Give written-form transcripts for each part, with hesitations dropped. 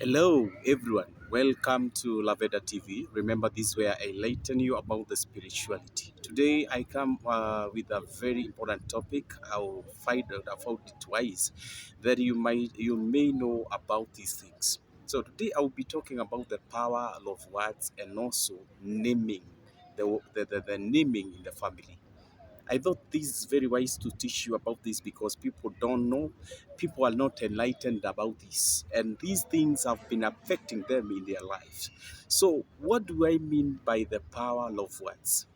Hello, everyone. Welcome to Laveda TV. Remember, this where I enlighten you about the spirituality. Today, I come with a very important topic. I'll find out about it twice that you may know about these things. So today, I will be talking about the power of words and also naming the naming in the family. I thought this is very wise to teach you about this because people don't know, people are not enlightened about this, and these things have been affecting them in their lives. So, what do I mean by the power of words?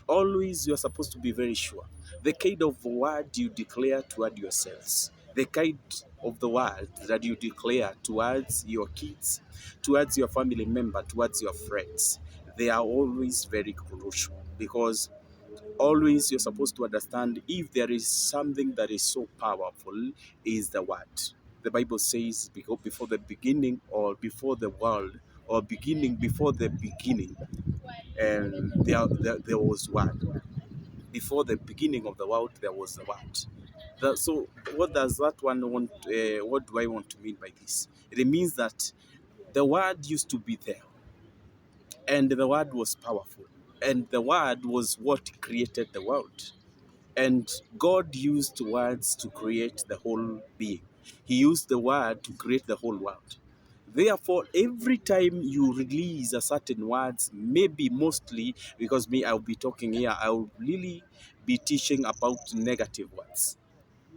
Always, you're supposed to be very sure. The kind of word you declare toward yourselves, the kind of the word that you declare towards your kids, towards your family member, towards your friends, they are always very crucial because always you're supposed to understand if there is something that is so powerful is the word. The Bible says before the beginning or before the world or beginning before the beginning, and there was word. Before the beginning of the world there was the word. So what does that one want, what do I want to mean by this? It means that the word used to be there, and the word was powerful, and the word was what created the world. And God used words to create the whole being. He used the word to create the whole world. Therefore, every time you release a certain words, maybe mostly because me, I'll be talking here, I'll really be teaching about negative words.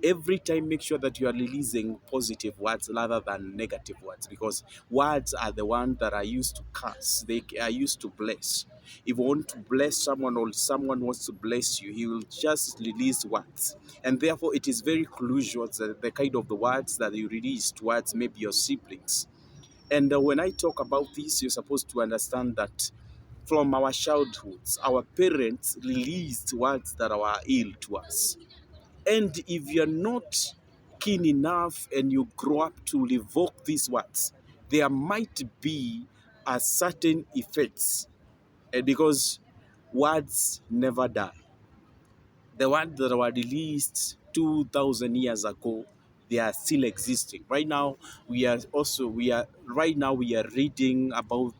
Every time make sure that you are releasing positive words rather than negative words, because words are the ones that are used to curse, they are used to bless. If you want to bless someone or someone wants to bless you, he will just release words. And therefore it is very crucial that the kind of the words that you release towards maybe your siblings. And when I talk about this, you're supposed to understand that from our childhoods, our parents released words that are ill to us. And if you're not keen enough and you grow up to revoke these words, there might be a certain effects, because words never die. The words that were released 2,000 years ago, they are still existing. Right now we are reading about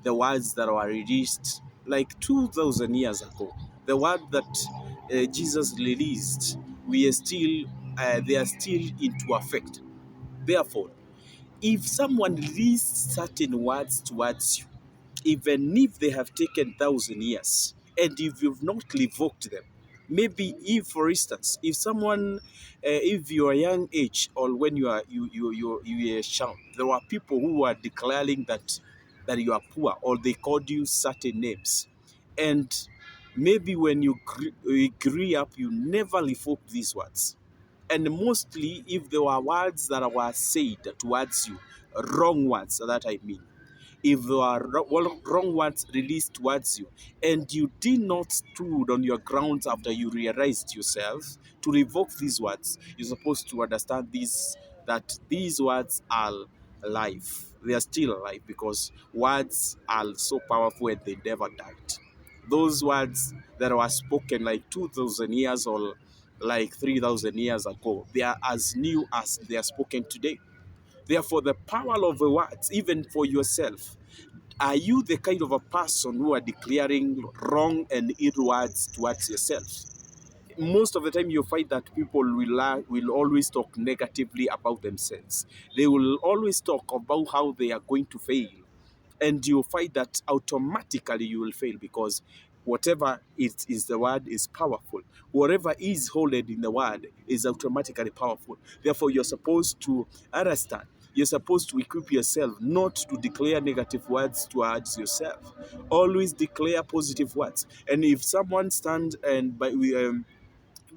the words that were released like 2,000 years ago. The word that Jesus released, they are still into effect. Therefore, if someone released certain words towards you, even if they have taken 1,000 years, and if you've not revoked them, maybe if, for instance, if someone, if you are young age or when you are a child, there were people who were declaring that you are poor or they called you certain names, and maybe when you grew up, you never revoked these words. And mostly, if there were words that were said towards you, wrong words, that I mean, if there are wrong words released towards you, and you did not stood on your grounds after you realized yourself to revoke these words, you're supposed to understand this, that these words are alive. They are still alive because words are so powerful and they never died. Those words that were spoken like 2,000 years or like 3,000 years ago, they are as new as they are spoken today. Therefore, the power of the words, even for yourself, are you the kind of a person who are declaring wrong and ill words towards yourself? Most of the time, you find that people will always talk negatively about themselves. They will always talk about how they are going to fail, and you find that automatically you will fail because whatever is the word is powerful. Whatever is holding in the word is automatically powerful. Therefore, you're supposed to understand. You're supposed to equip yourself not to declare negative words towards yourself. Always declare positive words. And if someone stands and by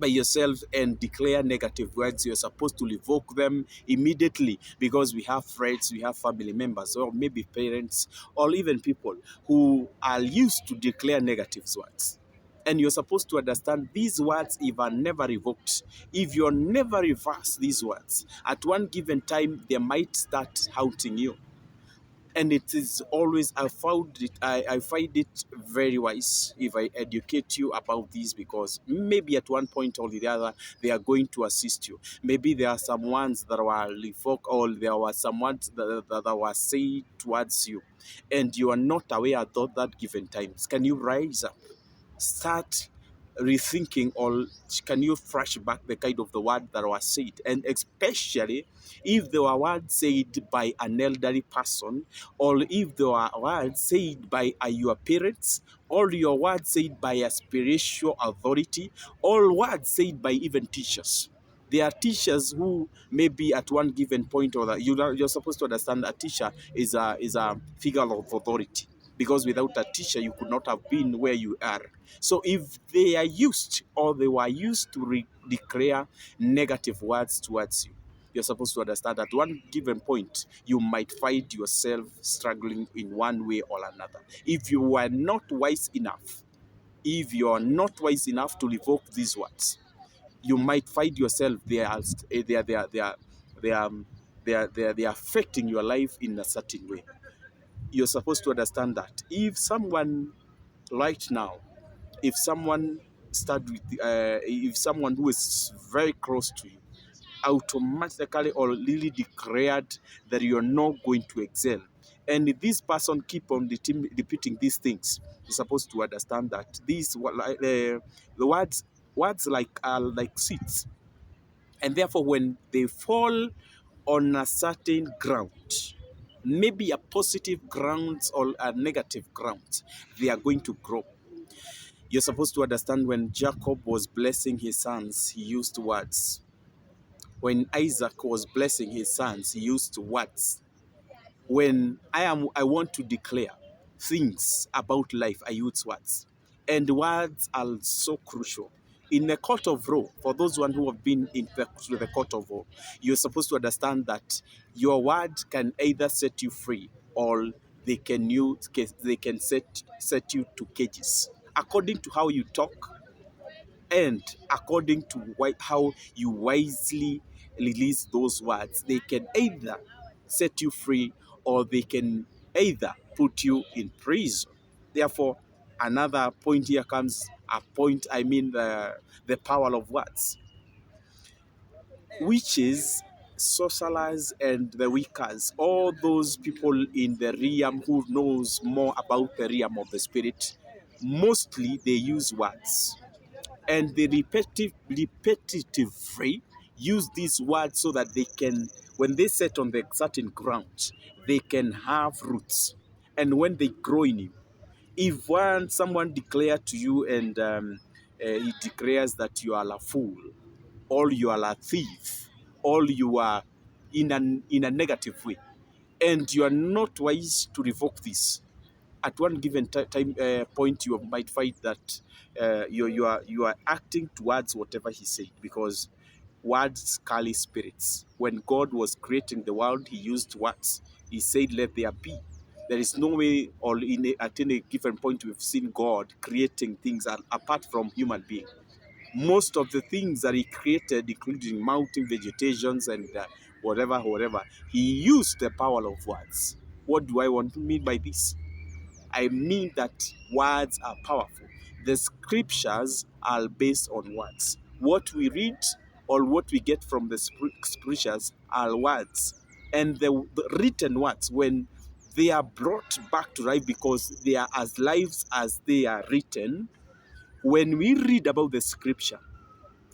yourself and declare negative words, you're supposed to revoke them immediately, because we have friends, we have family members, or maybe parents, or even people who are used to declare negative words. And you're supposed to understand these words, if are never revoked, if you're never reverse these words, at one given time, they might start haunting you. And it is always I find it very wise if I educate you about this, because maybe at one point or the other they are going to assist you. Maybe there are some ones that were revoked, or there were some ones that were said towards you, and you are not aware at that given times. Can you rise up, start rethinking, or can you flash back the kind of the word that was said? And especially if they were words said by an elderly person, or if they were words said by your parents, or your words said by a spiritual authority, or words said by even teachers. There are teachers who maybe at one given point or that you're supposed to understand a teacher is a figure of authority, because without a teacher you could not have been where you are. So if they are used, or they were used to declare negative words towards you, you're supposed to understand at one given point you might find yourself struggling in one way or another. If you are not wise enough, if you are not wise enough to revoke these words, you might find yourself they are, they are affecting your life in a certain way. You're supposed to understand that if someone right now, if someone if someone who is very close to you automatically or really declared that you're not going to excel, and if this person keep on repeating these things, you're supposed to understand that the words like are like seeds, and therefore when they fall on a certain ground, maybe a positive ground or a negative ground, they are going to grow. You're supposed to understand when Jacob was blessing his sons, he used words. When Isaac was blessing his sons, he used words. When I want to declare things about life, I use words. And words are so crucial. In the court of law, for those one who have been in the court of law, you're supposed to understand that your word can either set you free, or they can set you to cages. According to how you talk, and according to how you wisely release those words, they can either set you free, or they can either put you in prison. Therefore, another point here comes a point, I mean the power of words, which is sorcerers and the wiccans, all those people in the realm who knows more about the realm of the spirit. Mostly they use words, and they repetitively use these words so that they can, when they set on the certain ground, they can have roots. And when they grow in you, if someone declare to you, and he declares that you are a fool, or you are a thief, or you are in a negative way, and you are not wise to revoke this, at one given time point, you might find that you are acting towards whatever he said, because words carry spirits. When God was creating the world, he used words. He said, "Let there be." There is no way, or at any given point, we've seen God creating things apart from human being. Most of the things that he created, including mountain vegetations and whatever, he used the power of words. What do I want to mean by this? I mean that words are powerful. The scriptures are based on words. What we read or what we get from the scriptures are words. And the written words, when they are brought back to life, because they are as lives as they are written, when we read about the scripture,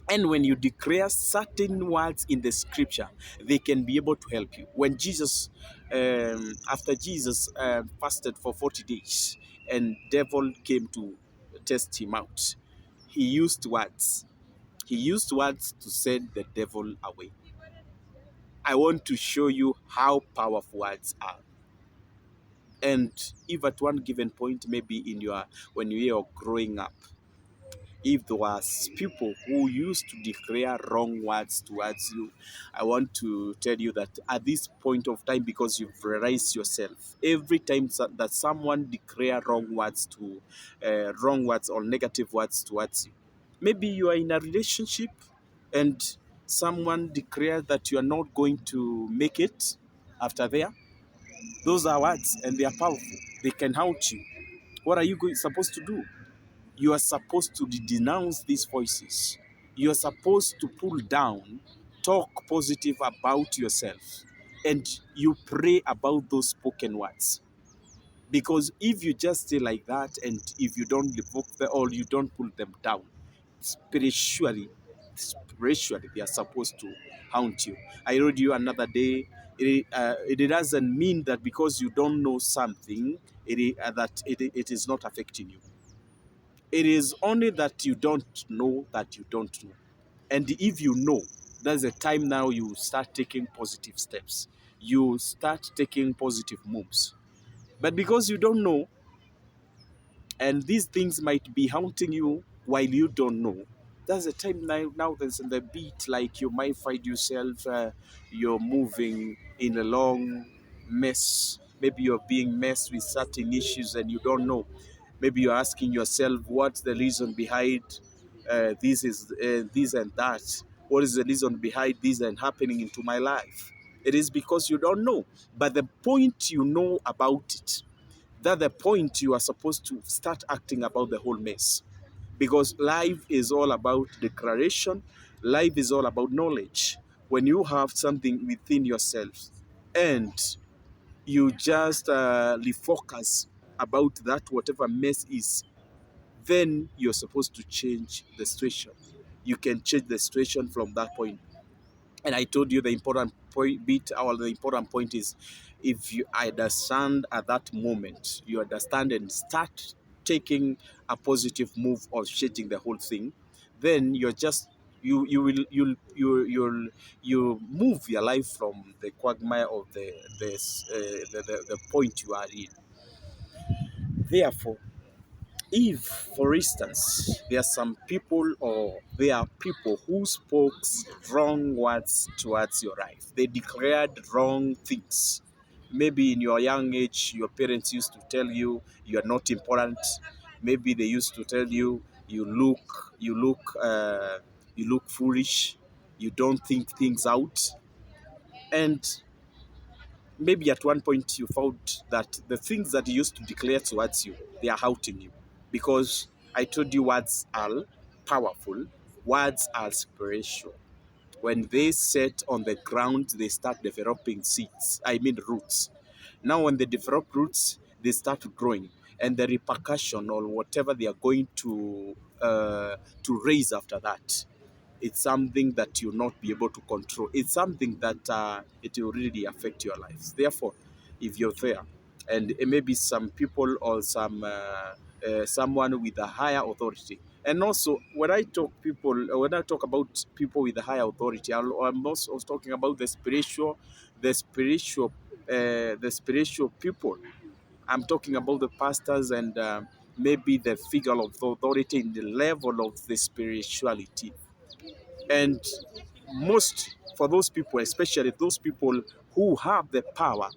and when you declare certain words in the scripture, they can be able to help you. When after Jesus fasted for 40 days, and devil came to test him out, he used words. He used words to send the devil away. I want to show you how powerful words are. And if at one given point, maybe when you are growing up, if there was people who used to declare wrong words towards you, I want to tell you that at this point of time, because you've realized yourself, every time that someone declare wrong words or negative words towards you, maybe you are in a relationship and someone declares that you are not going to make it after there, Those are words and they are powerful. They can haunt you. What are you supposed to do? You are supposed to denounce these voices. You are supposed to pull down, talk positive about yourself, and you pray about those spoken words. Because if you just stay like that and if you don't revoke them or you don't pull them down, spiritually, spiritually, they are supposed to haunt you. I told you another day, it doesn't mean that because you don't know something, it is not affecting you. It is only that you don't know that you don't know. And if you know, that's the time now you start taking positive steps. You start taking positive moves. But because you don't know, and these things might be haunting you while you don't know, that's the time now there's the beat, like you might find yourself, you're moving in a long mess. Maybe you're being messed with certain issues and you don't know. Maybe you're asking yourself, what's the reason behind this and that? What is the reason behind this and happening into my life? It is because you don't know. But the point you know about it, that's the point you are supposed to start acting about the whole mess. Because life is all about declaration, life is all about knowledge. When you have something within yourself and you just refocus about that, whatever mess is, then you're supposed to change the situation. You can change the situation from that point. And I told you the important point bit, or the important point is, if you understand at that moment, you understand and start taking a positive move or shifting the whole thing, then you're just you will you move your life from the quagmire of the point you are in. Therefore, if, for instance, there are some people or there are people who spoke wrong words towards your life, they declared wrong things. Maybe in your young age, your parents used to tell you you are not important. Maybe they used to tell you you look foolish. You don't think things out, and maybe at one point you found that the things that you used to declare towards you, they are hurting you. Because I told you words are powerful, words are spiritual. When they set on the ground, they start developing seeds, I mean roots. Now, when they develop roots, they start growing. And the repercussion or whatever they are going to raise after that, it's something that you'll not be able to control. It's something that it will really affect your lives. Therefore, if you're there, and it may be some people or someone with a higher authority. And also, when I talk about people with a higher authority, I'm also talking about the spiritual people. I'm talking about the pastors and maybe the figure of authority in the level of the spirituality. And most for those people, especially those people who have the power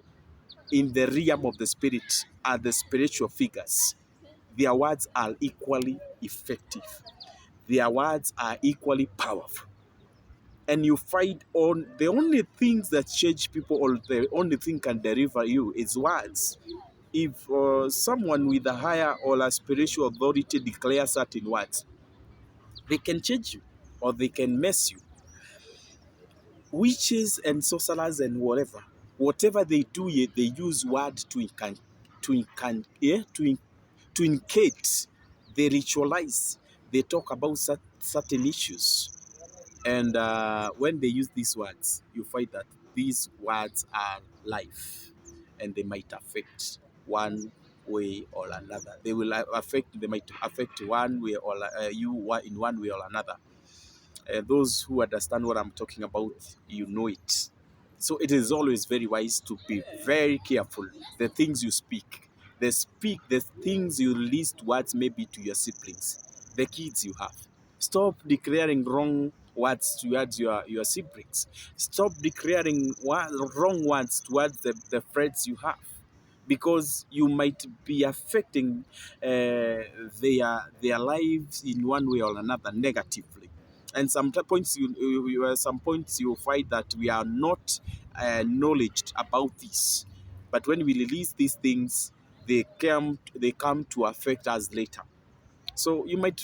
in the realm of the spirit, are the spiritual figures. Their words are equally effective. Their words are equally powerful. And you find on the only things that change people, or the only thing can deliver you, is words. If someone with a higher or a spiritual authority declares certain words, they can change you or they can mess you. Witches and sorcerers and whatever they do, they use word to incate. They ritualize. They talk about certain issues, and when they use these words, you find that these words are life, and they might affect one way or another. They might affect one way or you in one way or another. Those who understand what I'm talking about, you know it. So it is always very wise to be very careful. The things you speak, the things you release towards maybe to your siblings, the kids you have. Stop declaring wrong words towards your siblings. Stop declaring wrong words towards the friends you have, because you might be affecting their lives in one way or another negatively. And some points you find that we are not knowledged about this. But when we release these things, they come to affect us later. So you might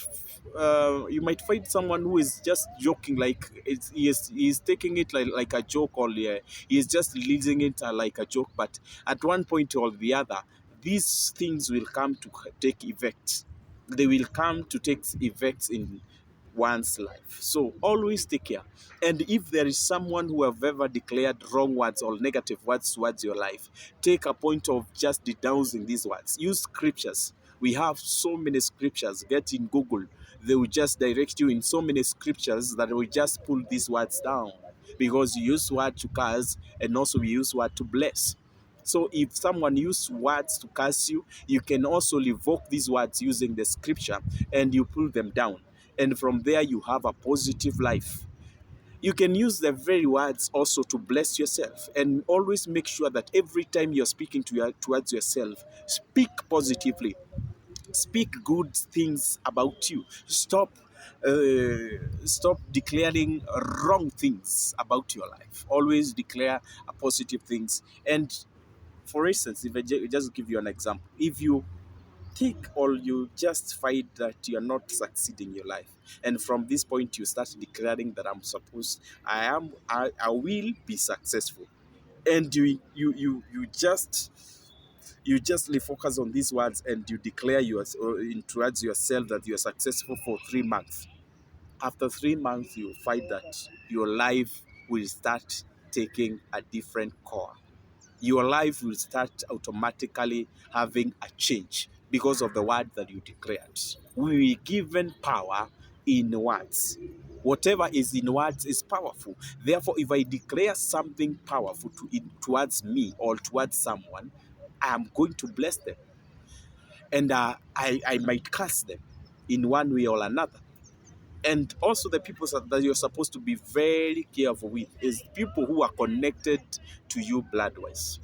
find someone who is just joking, like he is taking it like a joke, or he is just releasing it like a joke. But at one point or the other, these things will come to take effect. They will come to take effects in one's life. So always take care. And if there is someone who have ever declared wrong words or negative words towards your life, take a point of just denouncing these words. Use scriptures. We have so many scriptures. Get in Google. They will just direct you in so many scriptures that will just pull these words down. Because you use word to curse, and also we use word to bless. So if someone uses words to curse you, you can also revoke these words using the scripture, and you pull them down. And from there, you have a positive life. You can use the very words also to bless yourself, and always make sure that every time you're speaking towards yourself, speak positively. Speak good things about you. Stop declaring wrong things about your life. Always declare positive things. And for instance, if I just give you an example, if you take or you just find that you're not succeeding in your life, and from this point you start declaring that I will be successful, and you just focus on these words, and you declare towards yourself that you're successful for 3 months. After 3 months, you find that your life will start taking a different core. Your life will start automatically having a change because of the word that you declared. We were given power in words. Whatever is in words is powerful. Therefore, if I declare something powerful towards me or towards someone, I am going to bless them. And I might curse them in one way or another. And also the people that you're supposed to be very careful with is people who are connected to you blood-wise.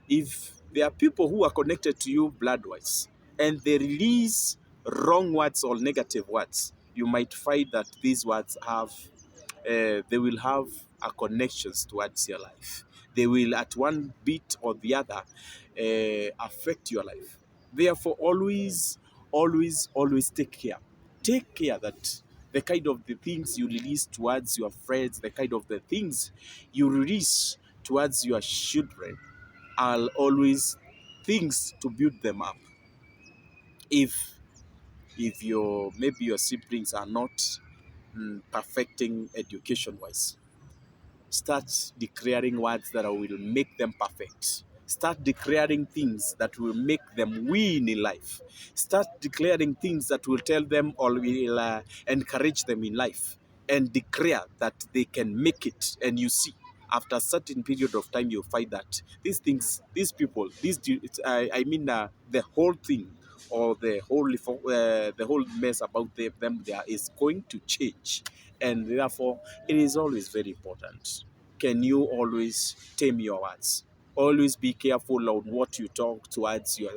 If there are people who are connected to you blood-wise and they release wrong words or negative words, you might find that these words they will have a connections towards your life. They will, at one bit or the other, affect your life. Therefore, always take care. Take care that the kind of the things you release towards your friends, the kind of the things you release towards your children, are always things to build them up. If maybe your siblings are not perfecting education wise, start declaring words that will make them perfect. Start declaring things that will make them win in life. Start declaring things that will tell them or will encourage them in life, and declare that they can make it. And you see, after a certain period of time, you'll find that these things, these people, the whole thing, or the whole mess about them there is going to change. And therefore, it is always very important. Can you always tame your words? Always be careful on what you talk towards your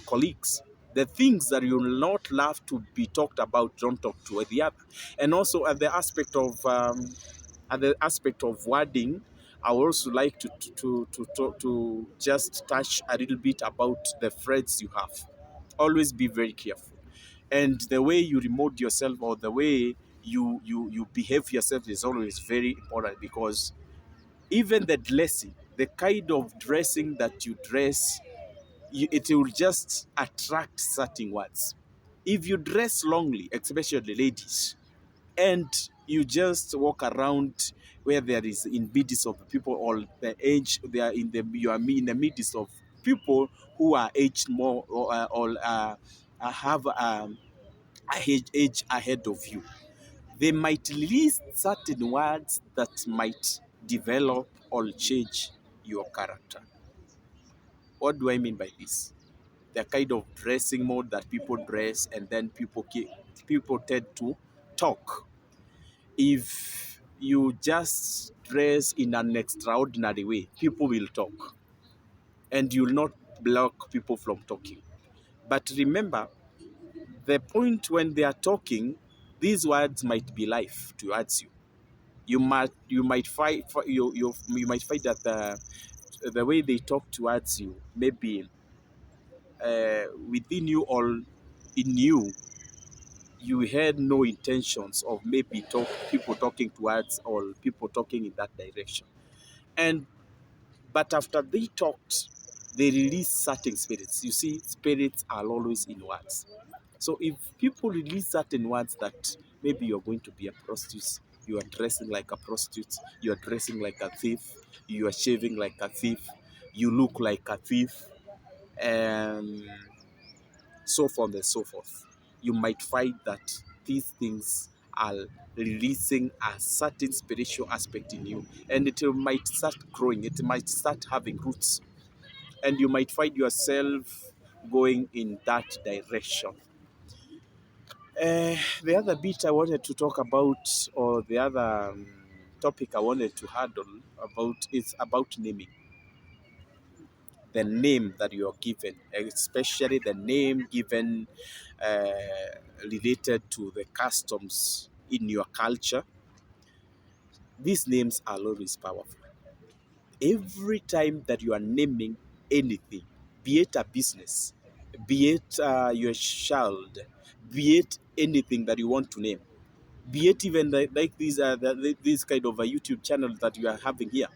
colleagues. The things that you will not love to be talked about, don't talk to the other. And also at the aspect of wording, I would also like to just touch a little bit about the friends you have. Always be very careful, and the way you remote yourself, or the way you behave yourself, is always very important. Because even the dressing, the kind of dressing that you dress, it will just attract certain words. If you dress longly, especially ladies, and you just walk around where there is in midst of people, or the age they are you are in the midst of people who are aged more, or have a age ahead of you, they might release certain words that might develop or change your character. What do I mean by this? The kind of dressing mode that people dress, and then people tend to talk. If you just dress in an extraordinary way, people will talk, and you'll not block people from talking. But remember, the point when they are talking, these words might be life towards you. You might find that the way they talk towards you, maybe within you or in you, you had no intentions of maybe people talking towards or people talking in that direction. And but after they talked, they released certain spirits. You see, spirits are always in words. So if people release certain words that maybe you're going to be a prostitute, you are dressing like a prostitute, you are dressing like a thief, you are shaving like a thief, you look like a thief, and so forth and so forth, you might find that these things are releasing a certain spiritual aspect in you, and it might start growing, it might start having roots, and you might find yourself going in that direction. The other bit I wanted to talk about, or the other topic I wanted to handle about, is about naming. The name that you are given, especially the name given uh, related to the customs in your culture. These names are always powerful. Every time that you are naming anything, be it a business, be it your child, be it anything that you want to name, be it even like these these kind of a YouTube channel that you are having here.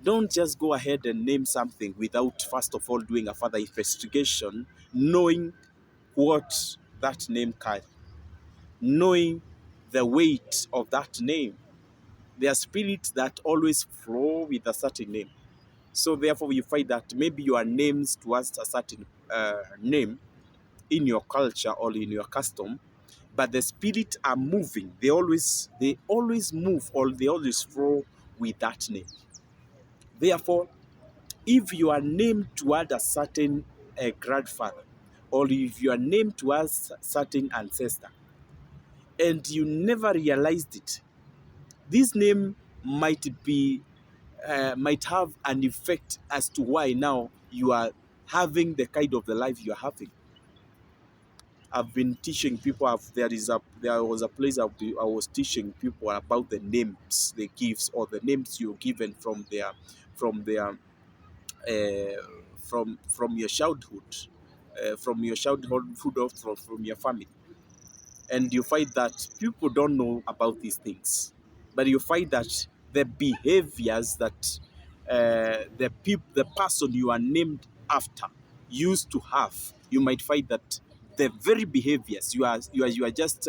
Don't just go ahead and name something without first of all doing a further investigation, knowing what that name carries, knowing the weight of that name. There are spirits that always flow with a certain name. So therefore, you find that maybe your names towards a certain name in your culture or in your custom, but the spirit are moving. They always move, or they always flow with that name. Therefore, if you are named toward a certain grandfather, or if you are named towards a certain ancestor, and you never realized it, this name might have an effect as to why now you are having the kind of the life you are having. I've been teaching people. There was a place I was teaching people about the names they give, or the names you're given from their from your childhood, or from your family. And you find that people don't know about these things, but you find that the behaviors that the person you are named after used to have, you might find that the very behaviors you are just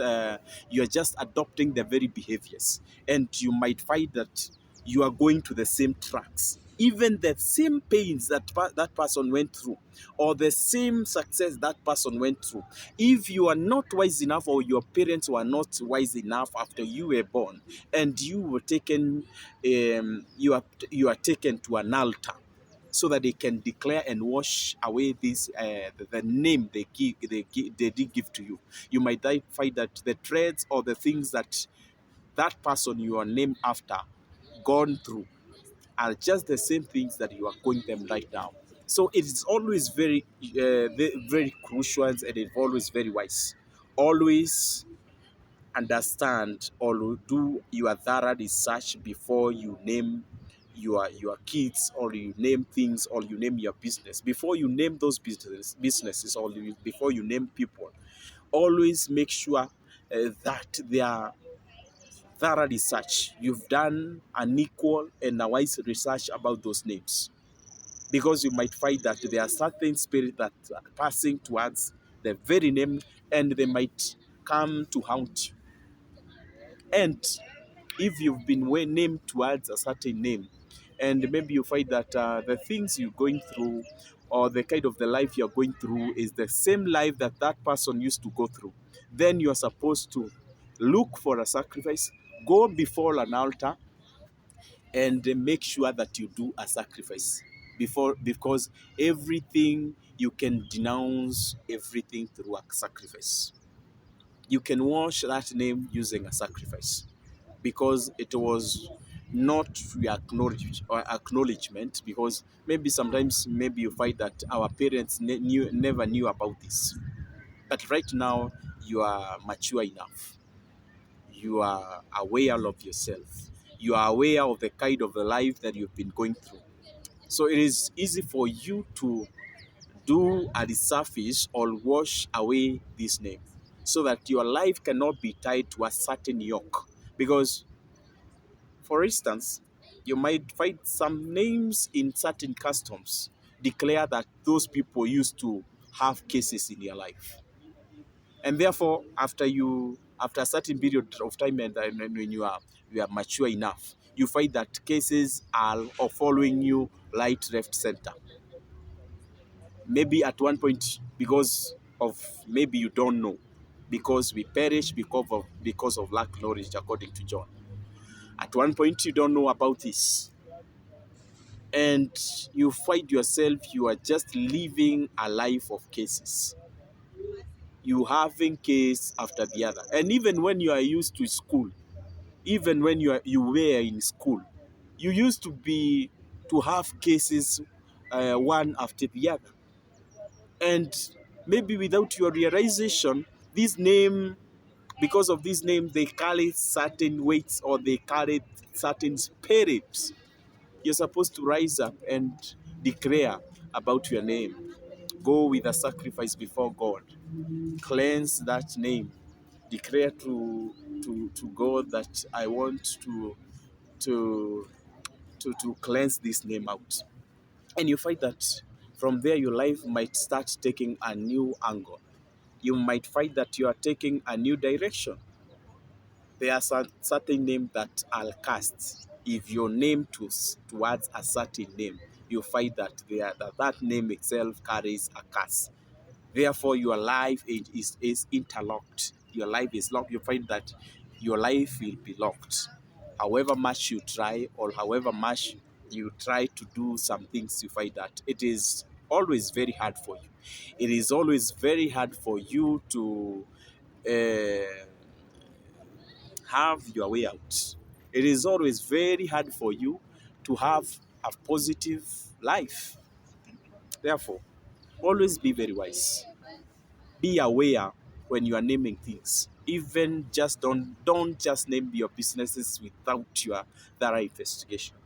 adopting the very behaviors, and you might find that you are going to the same tracks, even the same pains that person went through, or the same success that person went through. If you are not wise enough, or your parents were not wise enough after you were born, and you were taken, you are taken to an altar, so that they can declare and wash away this the name they did give to you. You might find that the traits or the things that that person you are named after gone through are just the same things that you are going them right now. So it is always very crucial, and it's always very wise. Always understand or do your thorough research before you name your kids, or you name things, or you name your business. Before you name those businesses, or before you name people, always make sure that they are thorough research. You've done an equal and a wise research about those names, because you might find that there are certain spirits that are passing towards the very name, and they might come to haunt you. And if you've been named towards a certain name, and maybe you find that the things you're going through, or the kind of the life you're going through, is the same life that that person used to go through, then you're supposed to look for a sacrifice, go before an altar, and make sure that you do a sacrifice before, because everything you can denounce everything through a sacrifice. You can wash that name using a sacrifice, because it was not acknowledgement, because maybe sometimes maybe you find that our parents never knew about this, but right now you are mature enough, you are aware of yourself, you are aware of the kind of the life that you've been going through. So it is easy for you to do a resurface or wash away this name so that your life cannot be tied to a certain yoke. Because, for instance, you might find some names in certain customs declare that those people used to have cases in their life. And therefore, after a certain period of time and when you are mature enough, you find that cases are following you right, left, center. Maybe at one point, because of maybe you don't know, because we perish because of lack knowledge, according to John. At one point, you don't know about this, and you find yourself you are just living a life of cases. You having case after the other, and even when you are used to school, even when you were in school, you used to have cases one after the other. And maybe without your realization, this name, because of this name, they carry certain weights or they carry certain spirits. You're supposed to rise up and declare about your name. Go with a sacrifice before God. Cleanse that name. Declare to God that I want to to cleanse this name out. And you find that from there your life might start taking a new angle. You might find that you are taking a new direction. There are certain names that are cast. If your name towards a certain name, you find that that name itself carries a curse. Therefore, your life is interlocked. Your life is locked. You find that your life will be locked. However much you try, or however much you try to do some things, you find that it is always very hard for you. It is always very hard for you to uh, have your way out. It is always very hard for you to have a positive life. Therefore, always be very wise. Be aware when you are naming things. Even just don't just name your businesses without your thorough investigation.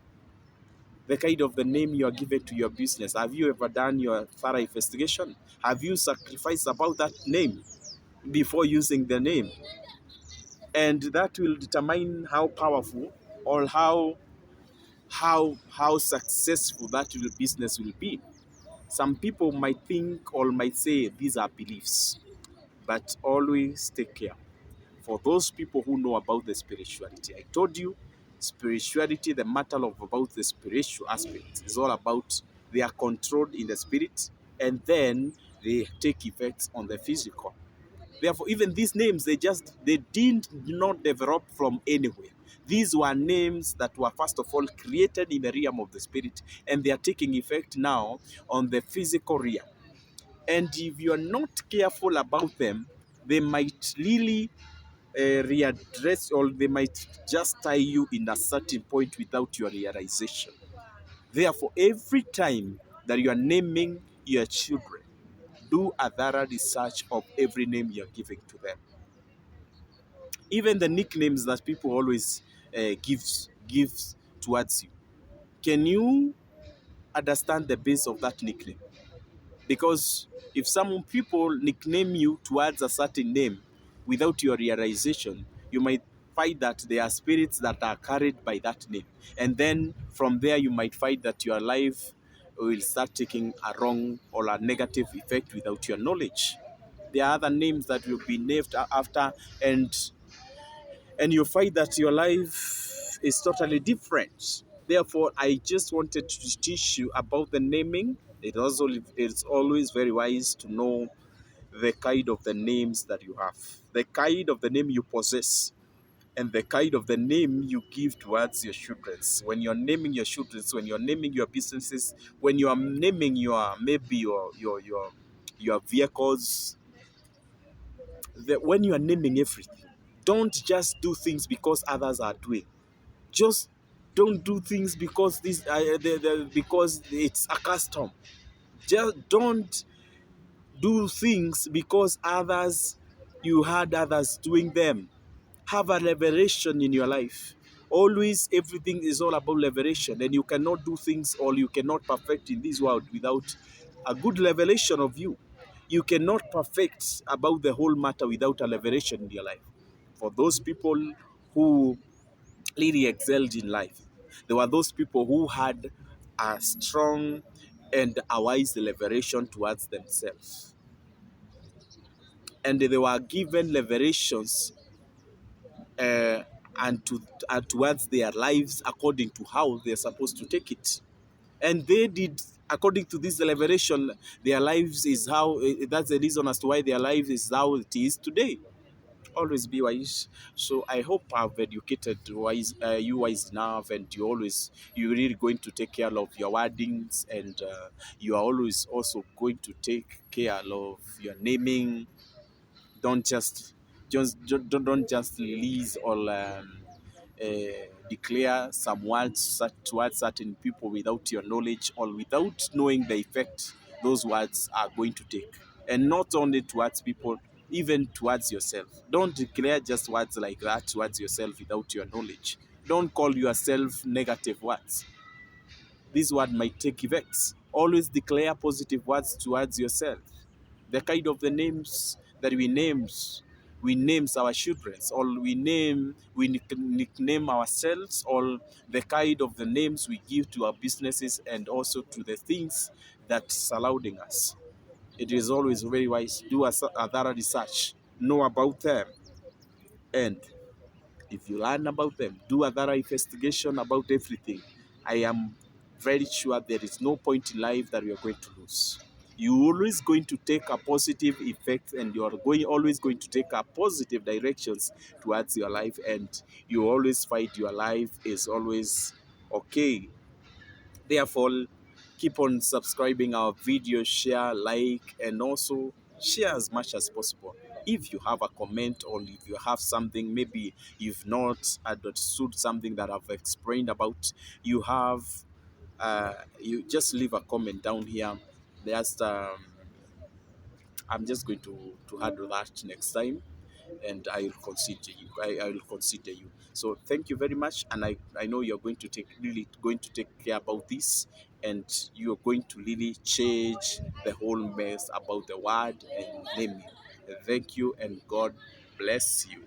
The kind of the name you are given to your business. Have you ever done your thorough investigation? Have you sacrificed about that name before using the name? And that will determine how powerful or how successful that your business will be. Some people might think or might say these are beliefs, but always take care. For those people who know about the spirituality, I told you, spirituality, the matter of about the spiritual aspect is all about they are controlled in the spirit and then they take effects on the physical. Therefore, even these names, they did not develop from anywhere. These were names that were first of all created in the realm of the spirit, and they are taking effect now on the physical realm. And if you are not careful about them, they might really readdress, or they might just tie you in a certain point without your realization. Therefore, every time that you are naming your children, do a thorough research of every name you're giving to them. Even the nicknames that people always gives towards you. Can you understand the base of that nickname? Because if some people nickname you towards a certain name without your realization, you might find that there are spirits that are carried by that name. And then from there, you might find that your life will start taking a wrong or a negative effect without your knowledge. There are other names that will be named after, and you find that your life is totally different. Therefore, I just wanted to teach you about the naming. It's always very wise to know the kind of the names that you have, the kind of the name you possess, and the kind of the name you give towards your children. When you're naming your children, when you're naming your businesses, when you are naming your maybe your vehicles, when you are naming everything, don't just do things because others are doing. Just don't do things because because it's a custom. Just don't do things because you had others doing them. Have a revelation in your life. Always everything is all about revelation, and you cannot do things or you cannot perfect in this world without a good revelation of you. You cannot perfect about the whole matter without a revelation in your life. For those people who really excelled in life, there were those people who had a strong and a wise revelation towards themselves, and they were given revelations uh, and towards their lives according to how they're supposed to take it. And they did according to this revelation. Their lives is how that's the reason as to why their life is how it is today. Always be wise. So I hope I've educated you wise enough, and you're really going to take care of your wordings, and you are always also going to take care of your naming. Don't don't just release or uh, declare some words towards certain people without your knowledge or without knowing the effect those words are going to take. And not only towards people, even towards yourself. Don't declare just words like that towards yourself without your knowledge. Don't call yourself negative words. This word might take effects. Always declare positive words towards yourself. The kind of the names that we names our children, or we nickname ourselves, or the kind of the names we give to our businesses and also to the things that surrounding us. It is always very wise. Do a thorough research, know about them, and if you learn about them, do a thorough investigation about everything. I am very sure there is no point in life that we are going to lose. You're always going to take a positive effect, and you are always going to take a positive directions towards your life, and you always find your life is always okay. Therefore, keep on subscribing our videos, share, like, and also share as much as possible. If you have a comment, or if you have something, maybe you've not understood something that I've explained about, you just leave a comment down here. Just I'm just going to handle that next time, and I will consider you. I will consider you. So thank you very much, and I know you're going to take care about this, and you're going to really change the whole mess about the word and naming. Thank you, and God bless you.